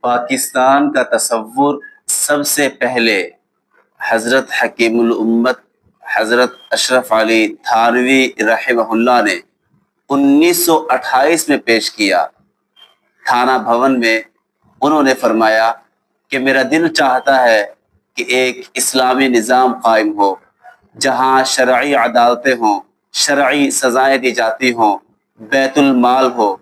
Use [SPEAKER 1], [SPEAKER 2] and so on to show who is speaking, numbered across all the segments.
[SPEAKER 1] پاکستان کا تصور سب سے پہلے حضرت حکیم الامت حضرت اشرف علی تھانوی رحمہ اللہ نے 1928 میں پیش کیا۔ تھانہ بھون میں انہوں نے فرمایا کہ میرا دل چاہتا ہے کہ ایک اسلامی نظام قائم ہو جہاں شرعی عدالتیں ہوں، شرعی سزائیں دی جاتی ہوں، بیت المال ہو۔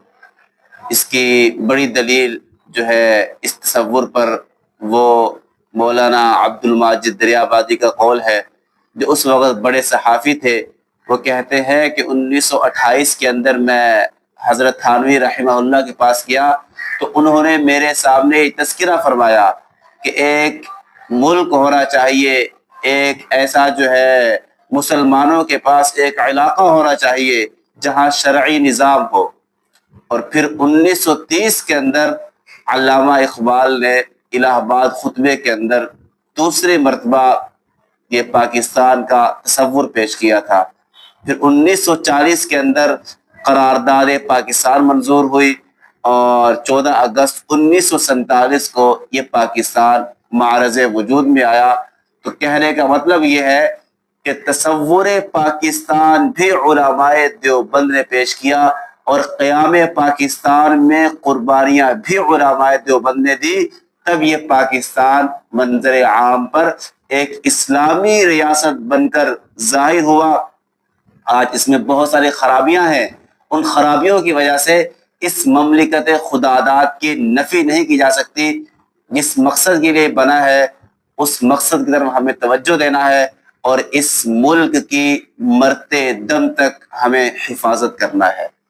[SPEAKER 1] اس کی بڑی دلیل جو ہے اس تصور پر وہ مولانا عبد الماجد دریابادی کا قول ہے، جو اس وقت بڑے صحافی تھے۔ وہ کہتے ہیں کہ 1928 کے اندر میں حضرت تھانوی رحمہ اللہ کے پاس گیا تو انہوں نے میرے سامنے تذکرہ فرمایا کہ ایک ملک ہونا چاہیے، ایک ایسا جو ہے مسلمانوں کے پاس ایک علاقہ ہونا چاہیے جہاں شرعی نظام ہو۔ اور پھر 1930 کے اندر علامہ اقبال نے الہ آباد خطبے کے اندر دوسری مرتبہ یہ پاکستان کا تصور پیش کیا تھا۔ پھر 1940 کے اندر قرارداد پاکستان منظور ہوئی اور 14 اگست 1947 کو یہ پاکستان معرض وجود میں آیا۔ تو کہنے کا مطلب یہ ہے کہ تصور پاکستان بھی علماء دیوبند نے پیش کیا اور قیام پاکستان میں قربانیاں بھی علماء دیوبند نے دی، تب یہ پاکستان منظر عام پر ایک اسلامی ریاست بن کر ظاہر ہوا۔ آج اس میں بہت ساری خرابیاں ہیں، ان خرابیوں کی وجہ سے اس مملکت خداداد کی نفی نہیں کی جا سکتی۔ جس مقصد کے لیے بنا ہے اس مقصد کی طرف ہمیں توجہ دینا ہے اور اس ملک کی مرتے دم تک ہمیں حفاظت کرنا ہے۔